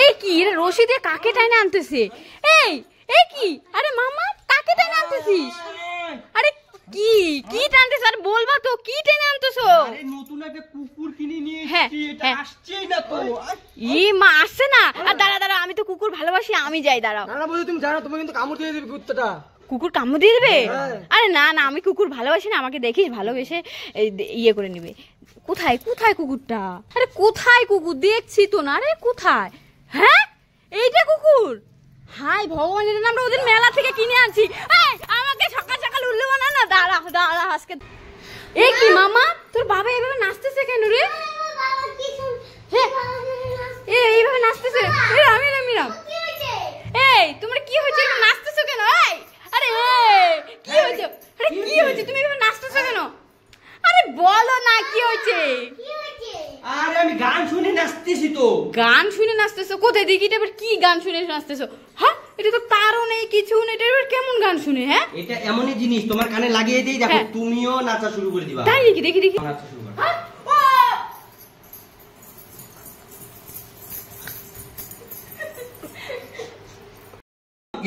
এই কি রশি দিয়ে কাকে টাইনে আনতেছে? এই এই কি? আরে মামা কাকে টাইনে আনতেছিস? আরে কি কি টানতেছ? আরে বলবা তো কি টেনে আনতেছো? আরে নতুন একটা কুকুর কিনে নিয়ে এসেছি, এটা আসছেই না তো। ই মা আসছে না? আর দাঁড়া দাঁড়া, আমি তো কুকুর ভালোবাসি, আমি যাই। দাঁড়াও। না না বন্ধু, তুমি জানো তুমি কিন্তু কামড় দিয়ে দিবে কুত্তাটা। কুকুর কামড় দিয়ে দেবে? আরে না না, আমি কুকুর ভালোবাসি না, আমাকে দেখিস ভালোবেসে ইয়ে করে নিবে। কোথায় কোথায় কুকুরটা? আরে কোথায় কুকুর? দেখছি তো না। আরে কোথায়? হ্যাঁ এইটা কুকুর? হাই ভগবান, এটা আমরা ওদের মেলা থেকে কিনে আনছি। আমাকে সকাল সকাল উল্লু বানা না। দাঁড়া দাঁড়া আজকে। এই কি মামা, তোর বাবা এভাবে নাচতেছে কেন রে? এইভাবে নাচতেছে? রামি রামি রাম, এই তোমার কি হয়েছে? নাচতেছো কেন? আরে কি হয়েছে? আরে কি হয়েছে? তুমি এভাবে নাচতেছো কেন? আরে বলো না কি হয়েছে? আরে আমি গান শুনে নাচতেছি তো। গান শুনে নাচতেছো? কোথায় দেখি এটা? কি গান শুনে নাচতেছো? হ্যাঁ এটা তো তারও নেই, কিছু নেই, এটা এবার কেমন গান শুনে? হ্যাঁ এটা এমনই জিনিস, তোমার কানে লাগিয়ে দেই, দেখো তুমিও নাচা শুরু করে দিবা। তাই নাকি? দেখি দেখি। নাচা শুরু করো।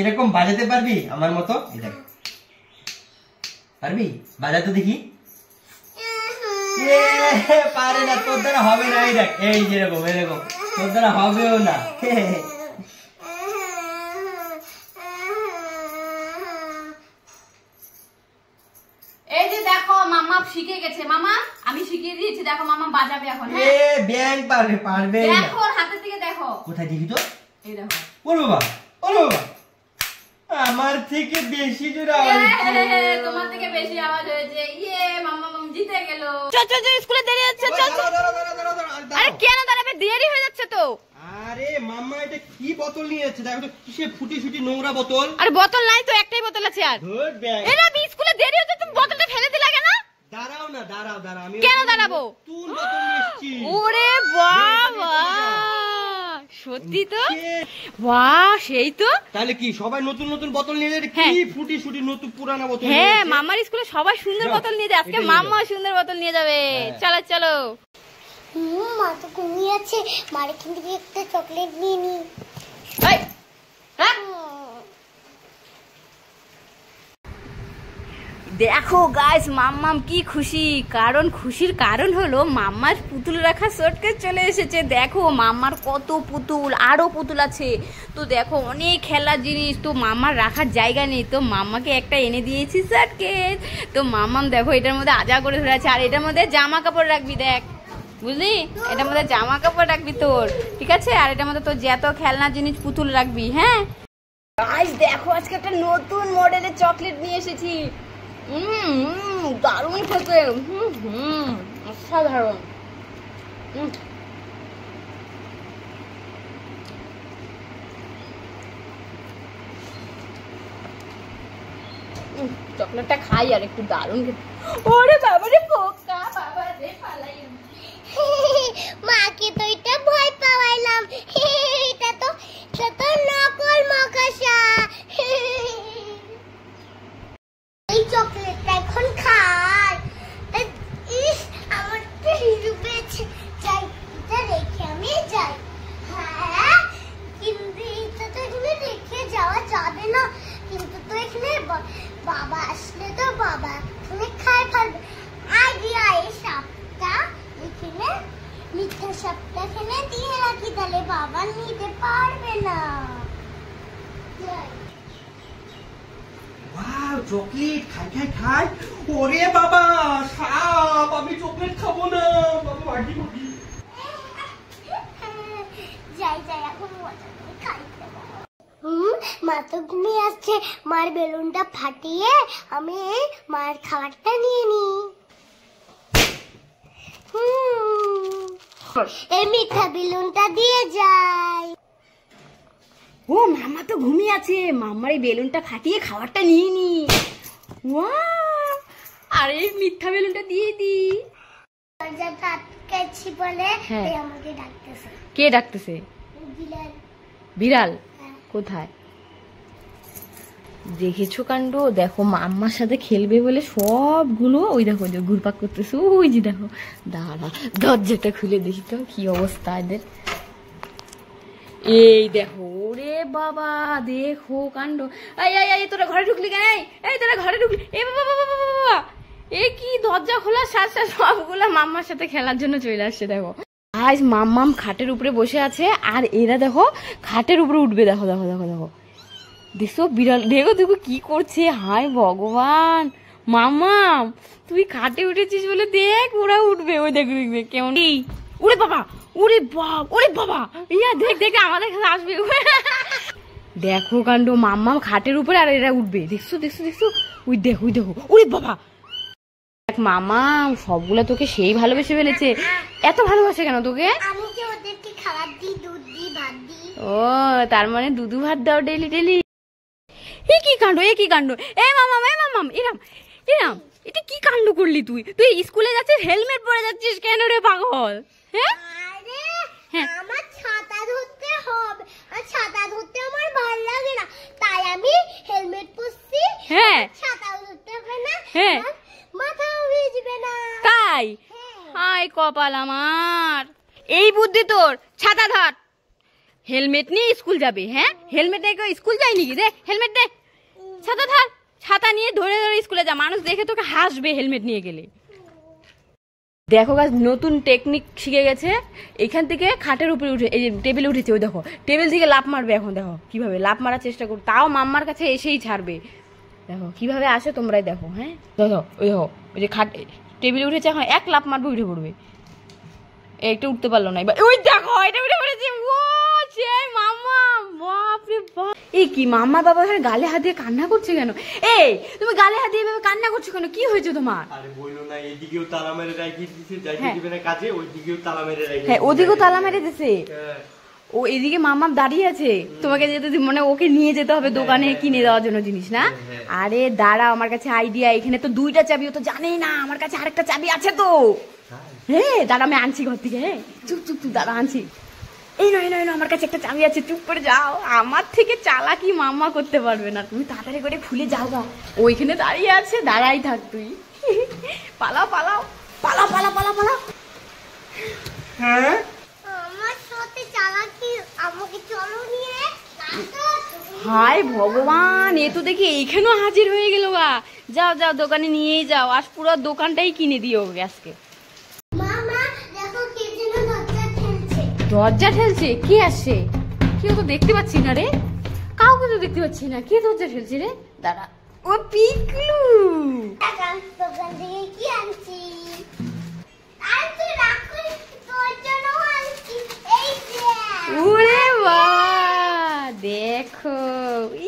এরকম বাজাতে পারবি আমার মতো? দেখ পারবি বাজাতে দেখি। পারে না, তোর দ্বারা হবে না। এই দেখ, এই যেরকম এরকম তোর দ্বারা হবেও না। এই যে দেখো মামা শিখে গেছে। মামা আমি শিখিয়ে দিয়েছি, দেখো মামা বাজাবে এখন। ব্যাং পারবে পারবে না। দেখো হাতের দিকে দেখো। কোথায় দেখি তো? এই দেখো। ওরে বাবা, ওরে বাবা, আমার থেকে বেশি জোরে আওয়াজ হচ্ছে। তোমার থেকে বেশি আওয়াজ হয়েছে। ইয়ে মামা জিতে গেল। চল চল চল, স্কুলে দেরি হচ্ছে। চল চল। আরে কেন দাঁড়াবে? দেরি হয়ে যাচ্ছে তো। আরে মাম্মা এটা কি বোতল নিয়ে যাচ্ছে? দেখো তো কিসে ফুটি ফুটি নোংরা বোতল। আরে বোতল নাই তো, একটাই বোতল আছে। আর ধুর ব্যাগ। এরা স্কুলে দেরি হচ্ছে, তুমি বোতলটা ফেলে দিলা কেন? দাঁড়াও না, দাঁড়াও দাঁড়াও, আমি কেন দাঁড়াবো? নতুন বোতল নিয়ে এসেছি। ওরে বাবা, সত্যি তো? বাহ সেই তো। তাহলে কি সবাই নতুন নতুন বোতল নিয়ে যায়? কি ফুটি ফুটি নতুন পুরানা বোতল? হ্যাঁ মামার স্কুলে সবাই সুন্দর বোতল নিয়ে যায়, আজকে মাম্মা সুন্দর বোতল নিয়ে যাবে। চলো চলো। মা তো ঘুমিয়ে আছে, মার এখান থেকে একটা চকলেট নিয়ে নি। দেখো গাইস, মাম্মাম কি খুশি। কারণ খুশির কারণ হলো মাম্মার পুতুল রাখা শর্টকেস চলে এসেছে। দেখো মাম্মার কত পুতুল, আরো পুতুল আছে। তো দেখো অনেক খেলার জিনিস, তো মাম্মার রাখার জায়গা নেই, তো মাম্মাকে একটা এনে দিয়েছি শর্টকেস। তো মাম্মাম দেখো এটার মধ্যে আজা করে ধরে আছে, আর এটার মধ্যে জামা কাপড় রাখবি। দেখ বুঝলি, এটার মধ্যে জামা কাপড় রাখবি তোর, ঠিক আছে? আর এটার মধ্যে তোর যত খেলনা জিনিস পুতুল রাখবি। হ্যাঁ গাইস দেখো আজকে একটা নতুন মডেলের চকলেট নিয়ে এসেছি। দারুণ খেতে, অসাধারণ। চকলেটটা খাই আর একটু, দারুণ খেতে। ওরে বাবা রে পোকা, বাবা রে পালাই। মাকে তো এটা ভয় পাওয়াইলাম। এটা তো নকল মাকাশা। এই চকলেটটা এখন খাই। ইস আমার তো হিরু পেয়েছে। যাই এটা রেখে আমি যাই। হ্যাঁ কিন্তু এটা তো এখানে রেখে যাওয়া যাবে না। কিন্তু তো এখানে বাবা আসলে তো বাবা এখানে খাই ফেলবে। আইডিয়া, এই সাপটা এখানে মিথ্যা সাপটা এখানে দিয়ে রাখি, তাহলে বাবা নিতে পারবে না। ওয়াও চকলেট, খাই খাই খাই। ওরে বাবা সাপ, আমি চকলেট খাবো না বাবা, ভাগি ভাগি। যাই যাই এখন মজা করে খাই। মা তো ঘুমিয়ে আসছে, মার বেলুনটা ফাটিয়ে আমি মার খাবারটা নিয়ে নি। এই মিঠা বেলুনটা দিয়ে যাই। ও মামা তো ঘুমিয়ে আছে, মামার এই বেলুনটা ফাটিয়ে খাবারটা নিয়ে নি। ওয়াও, আরে মিথ্যা বেলুনটা দিয়ে দি। দরজাটা আটকেছি বলে আমাকে ডাকতেছে। কে ডাকতেছে? বিড়াল। বিড়াল কোথায়? দেখেছো কাণ্ড, দেখো মাম্মার সাথে খেলবে বলে সবগুলো ওই দেখো ঘুরপাক করতেছে। ওই যে দেখো, দাঁড়া দরজাটা খুলে দেখি তো কি অবস্থা এদের। এই দেখো, ওরে বাবা দেখো কাণ্ড। এই তোরা ঘরে ঢুকলি কেন? এই তোরা ঘরে ঢুকলি, এ বাবা বাবা বাবা বাবা, এ কি দরজা খোলা সাথে সাথে সবগুলা মাম্মার সাথে খেলার জন্য চলে আসছে। দেখো আজ মাম্মাম খাটের উপরে বসে আছে, আর এরা দেখো খাটের উপরে উঠবে। দেখো দেখো দেখো দেখো, দেখো বিড়াল, দেখো দেখো কি করছে। হায় ভগবান, মাম্মাম তুই খাটে উঠেছিস বলে দেখ ওরা উঠবে। ওই দেখ দেখবে কেমন, ওরে বাবা, ওরে বাপ, ওরে বাবা, ইয়া দেখ দেখ আমাদের কাছে আসবে। দেখো কাণ্ড, মাম্মাম খাটের উপরে আর এরা উঠবে। দেখছো দেখছো দেখছো, ওই দেখো ওই দেখো, ওরে বাবা। দেখ মাম্মাম সবগুলা তোকে সেই ভালোবেসে ফেলেছে। এত ভালোবাসে কেন তোকে? আমি যে ওদেরকে খাবার দিই, দুধ দিই, ভাত দিই। ও তার মানে দুধু ভাত দাও ডেলি ডেলি। এ কি কাণ্ড, এ কি কাণ্ড, এ মামাম এ মামাম, এরাম এরাম, এটা কি কাণ্ড করলি তুই? তুই স্কুলে যাচ্ছিস হেলমেট পরে যাচ্ছিস কেন রে পাগল? হ্যাঁ আরে আমার ছাতা ধরতে হবে, আর ছাতা ধরতে আমার ভালো লাগে না, তাই আমি হেলমেট পরছি। হ্যাঁ ছাতাও ধরতে হবে না, হ্যাঁ মাথাও ভিজবে না। তাই? হায় কপাল আমার, এই বুদ্ধি তোর। ছাতা ধর, হেলমেট নিয়ে স্কুল যাবে। হ্যাঁ হেলমেট নিয়ে কেউ স্কুল যায় নাকি? দে হেলমেট দে, ছাতা ধর, ছাতা নিয়ে ধরে ধরে স্কুলে যা, মানুষ দেখে তোকে হাসবে হেলমেট নিয়ে গেলে। দেখো গাছ নতুন টেকনিক শিখে গেছে। এখান থেকে খাটের উপরে উঠে, এই যে টেবিলে উঠেছে, ওই দেখো টেবিল থেকে লাফ মারবে। এখন দেখো কিভাবে লাফ মারার চেষ্টা করো, তাও মাম্মার কাছে এসেই ছাড়বে। দেখো কিভাবে আসে তোমরাই দেখো। হ্যাঁ দেখো ওই দেখো, ওই যে খাট টেবিলে উঠেছে, এখন এক লাফ মারবে, উঠে পড়বে। একটা উঠতে পারলো না, এবার ওই দেখো এটা উঠে পড়েছে। ও সেই মাম্মা, বাপ রে বাপ। এই কি মাম্মা বাবা এখানে গালে হাত দিয়ে কান্না করছে কেন? এই তুমি গালে হাত দিয়ে এভাবে কান্না করছো কেন? কি হয়েছে তোমার? আরে বললো না, এদিকেও তালা মেরে রেখে দিছে, যাইতে দিবে না কাজে, ওইদিকেও তালা মেরে রেখে। হ্যাঁ ওদিকেও তালা মেরে দিছে। ও এদিকে মাম্মাম দাঁড়িয়ে আছে, তোমাকে যেতে মানে ওকে নিয়ে যেতে হবে দোকানে কিনে দেওয়ার জন্য জিনিস না। আরে দাঁড়া, আমার কাছে আইডিয়া। এখানে তো দুইটা চাবি, ও তো জানেই না আমার কাছে আরেকটা চাবি আছে তো। হ্যাঁ দাঁড়া, আমি আনছি ঘর থেকে। হ্যাঁ চুপ চুপ চুপ, দাঁড়া আনছি। এই নয় নয়, আমার কাছে একটা চাবি আছে, চুপ করে যাও। আমার থেকে চালাকি মাম্মা করতে পারবে না, তুমি তাড়াতাড়ি করে খুলে যাও গা। ওইখানে দাঁড়িয়ে আছে, দাঁড়াই থাক তুই। পালাও পালাও পালাও পালাও পালাও পালাও। হ্যাঁ আমার সাথে চালাকি, আমাকে চলো নিয়ে। হায় ভগবান, এ তো দেখি এইখানেও হাজির হয়ে গেল গা। যাও যাও দোকানে নিয়েই যাও, আজ পুরো দোকানটাই কিনে দিও আজকে। মামা দেখো কে যেন দরজা ঠেলছে। দরজা ঠেলছে? কে আসছে? কেউ তো দেখতে পাচ্ছি না রে, কাউকে তো দেখতে পাচ্ছি না। কে দরজা ঠেলছে রে? দাঁড়া, ও পিকলু। দোকান থেকে কি আনছি? আর তুই রাখুন, তোর জন্য আনছি। এই যে ওরে বাবা দেখো,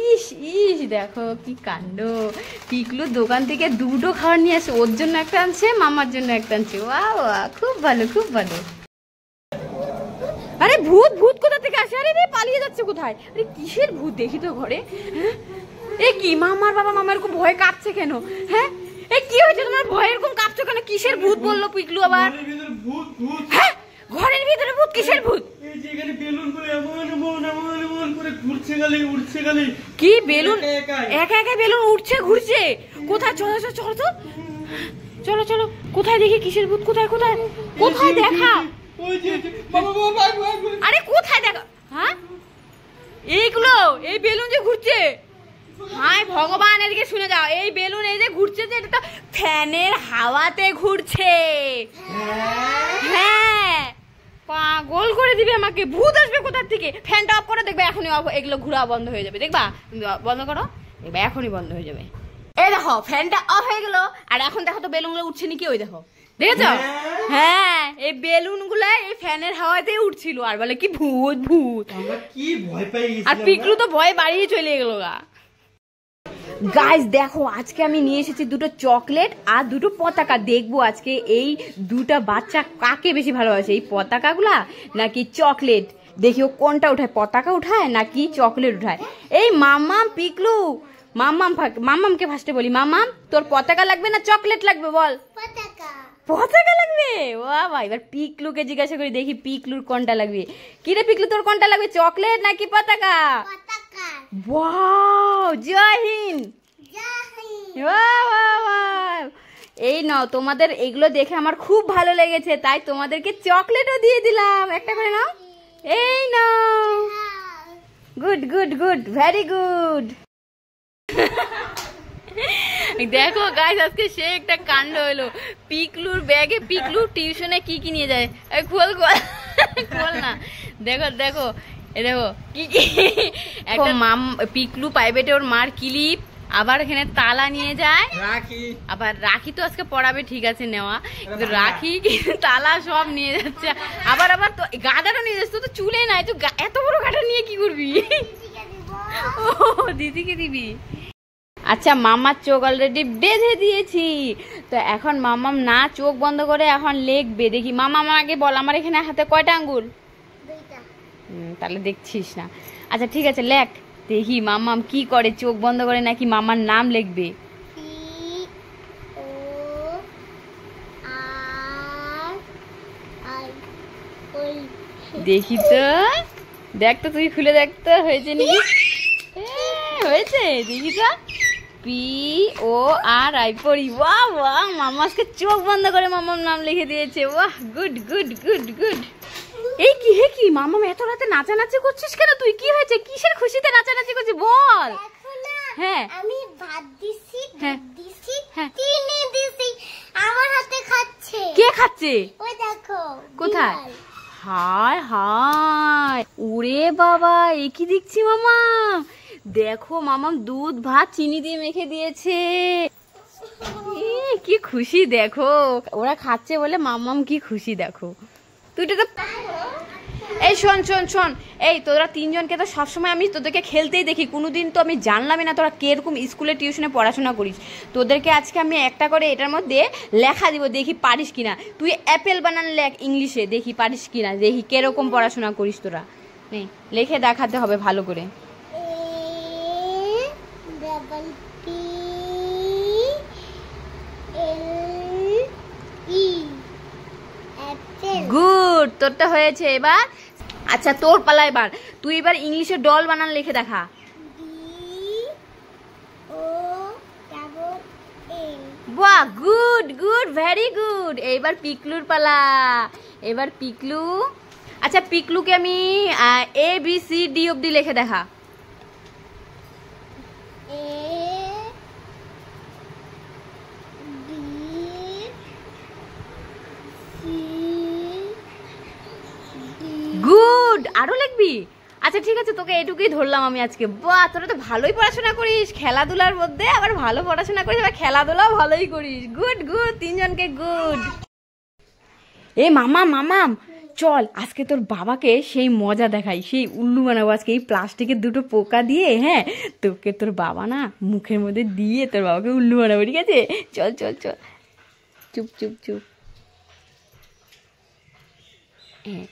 ইস ইস দেখো কি কাণ্ড। পিকলু দোকান থেকে দুটো খাবার নিয়ে আসে, ওর জন্য একটা আনছে, মামার জন্য একটা আনছে। বাহ বাহ, খুব ভালো খুব ভালো। আরে ভূত, ভূত কোথা থেকে আসে? আরে রে পালিয়ে যাচ্ছে কোথায়? আরে কিসের ভূত দেখি তো ঘরে। হ্যাঁ এ কি মামার বাবা, মামার এরকম ভয় কাঁপছে কেন? হ্যাঁ এ কি হয়েছে তোমার, ভয় এরকম কাঁপছো কেন? কিসের ভূত বললো পিকলু আবার? ভূত ভূত। হ্যাঁ ঘরের ভিতরে ভূত? কিসের ভূত? এই যে এখানে বেলুন করে এমন এমন এমন এমন করে ঘুরছে গেলে উঠছে গেলে। কি বেলুন? একা একা একা বেলুন উঠছে ঘুরছে? কোথায়? চলো চলো চলো তো, চলো চলো। কোথায় দেখি কিসের ভূত? কোথায় কোথায় কোথায় দেখা? ওই যে বাবা বাবা ভাগ ভাগ। আরে কোথায় দেখা? হ্যাঁ এইগুলো, এই বেলুন যে ঘুরছে। হায় ভগবান, এদিকে শুনে যাও। এই বেলুন এই যে ঘুরছে, যে এটা তো ফ্যানের হাওয়াতে ঘুরছে। হ্যাঁ পাগল করে দিবে আমাকে। ভূত আসবে কোথার থেকে? ফ্যানটা অফ করে দেখবে, এখনই এগুলো ঘোরা বন্ধ হয়ে যাবে। দেখবা বন্ধ করো, দেখবা এখনই বন্ধ হয়ে যাবে। এই দেখো ফ্যানটা অফ হয়ে গেল, আর এখন দেখো তো বেলুনগুলো উঠছে নাকি। ওই দেখো, দেখেছো? হ্যাঁ এই বেলুন গুলা এই ফ্যানের হাওয়াতেই উঠছিল, আর বলে কি ভূত ভূত। আমরা কি ভয় পেয়ে গেছি। আর পিকলু তো ভয় বাড়িয়ে চলে গেল গা। গাইস দেখো, আজকে আমি নিয়ে এসেছি দুটো চকলেট আর দুটো পতাকা। দেখবো আজকে এই দুটা বাচ্চা কাকে বেশি ভালোবাসে, এই পতাকাগুলা নাকি চকলেট। দেখিও কোনটা উঠায়, পতাকা উঠায় নাকি চকলেট উঠায়। এই মাম্মাম পিকলু, মাম্মামকে ফার্স্টে বলি, মাম্মাম তোর পতাকা লাগবে না চকলেট লাগবে বল? পতাকা। পতাকা লাগবে? বাবা এবার পিকলুকে জিজ্ঞাসা করি, দেখি পিকলুর কোনটা লাগবে। কি রে পিকলু, তোর কোনটা লাগবে, চকলেট নাকি পতাকা? পতাকা। ওয়াও জয় হিন্দ। এই নাও, তোমাদের এগুলো দেখে আমার খুব ভালো লেগেছে, তাই তোমাদেরকে চকলেটও দিয়ে দিলাম। একটা করে নাও, এই নাও। Good good good, very good. দেখো গাইস, আজকে সে একটা কাণ্ড হলো। পিকলুর ব্যাগে পিকলু টিউশনে কি কি নিয়ে যায়, খোল খোল খোল না। দেখো দেখো, এ দেখো কি কি, একটা মাম পিকলু প্রাইভেটে ওর মার ক্লিপ, আবার এখানে তালা নিয়ে যায়, রাখি, আবার রাখি তো আজকে পড়াবে ঠিক আছে নেওয়া, কিন্তু রাখি তালা সব নিয়ে যাচ্ছে। আবার আবার তো গাদাটা নিয়ে যাচ্ছে, তো চুলে নাই, তো এত বড় গাদা নিয়ে কি করবি? ও দিদিকে দিবি। আচ্ছা, মামার চোখ অলরেডি বেঁধে দিয়েছি, তো এখন মামাম না চোখ বন্ধ করে এখন লিখবে। দেখি মামাম আগে বল, আমার এখানে হাতে কয়টা আঙ্গুল? তাহলে দেখছিস না। আচ্ছা ঠিক আছে, লেখ দেখি মামাম কি করে, চোখ বন্ধ করে নাকি মামার নাম লিখবে। দেখি তো, দেখ তো, তুই খুলে দেখ তো হয়েছে নাকি। হয়েছে, দেখি তো। PORI পড়ি। বাহ বাহ, মামা আজকে চোখ বন্ধ করে মামার নাম লিখে দিয়েছে। বাহ, গুড গুড গুড গুড। এই কি হে কি মামাম, এত রাতে নাচানাচি করছিস কেন তুই? কি হয়েছে? কিসের খুশিতে নাচানাচি করছিস বল? হ্যাঁ, আমি ভাত দিছি, হ্যাঁ, দুধ দিছি, হ্যাঁ। চিনি দিছি, আমার হাতে খাচ্ছে। কে খাচ্ছে? ওই দেখো কোথায়? বিড়াল। হায় হায়, ওরে বাবা, এ কি দেখছি মামা। দেখো মামাম দুধ ভাত চিনি দিয়ে মেখে দিয়েছে। কি খুশি দেখো, ওরা খাচ্ছে বলে মামাম কি খুশি দেখো। তুই তো এই শোন শোন শোন, এই তোরা তিনজনকে তো সবসময় আমি তোদেরকে খেলতেই দেখি, কোনোদিন তো আমি জানলামই না তোরা কিরকম স্কুলে টিউশনে পড়াশোনা করিস। তোদেরকে আজকে আমি একটা করে এটার মধ্যে লেখা দিব, দেখি পারিস কিনা। তুই অ্যাপেল বানান লেখ ইংলিশে, দেখি পারিস কিনা, দেখি কিরকম পড়াশোনা করিস তোরা। নেই, লিখে দেখাতে হবে ভালো করে। গুড, তোরটা হয়েছে এবার। আচ্ছা তোর পালা এবার, তুই এবার ইংলিশে ডল বানান লিখে দেখা। বাহ, গুড গুড, ভেরি গুড। এইবার পিকলুর পালা, এবার পিকলু। আচ্ছা পিকলুকে আমি ABCD অব্দি লিখে দেখা। গুড, আরো লিখবি? আচ্ছা ঠিক আছে, তোকে এটুকুই ধরলাম আমি আজকে। বাহ, তোরা তো ভালোই পড়াশোনা করিস, খেলাধুলার মধ্যে আবার ভালো পড়াশোনা করিস, আবার খেলাধুলাও ভালোই করিস। গুড গুড, তিনজনকে গুড। এ মামা মামাম, চল আজকে তোর বাবাকে সেই মজা দেখাই, সেই উল্লু বানাবো আজকে এই প্লাস্টিকের দুটো পোকা দিয়ে। হ্যাঁ, তোকে তোর বাবা না মুখের মধ্যে দিয়ে তোর বাবাকে উল্লু বানাবো, ঠিক আছে? চল চল চল, চুপ চুপ চুপ।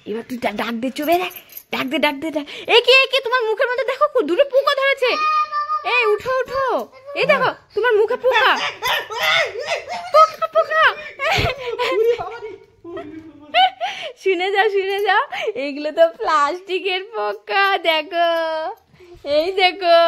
এবার তুই ডাক দে, চুপে দেখ, ডাক দে ডাক দে ডাক। এ কি তোমার মুখের মধ্যে দেখো দুটো পোকা ধরেছে। এই উঠো উঠো, এই দেখো তোমার মুখে পোকা পোকা পোকা। শুনে যাও শুনে যাও, এগুলো তো প্লাস্টিকের পোকা। দেখো, এই দেখো।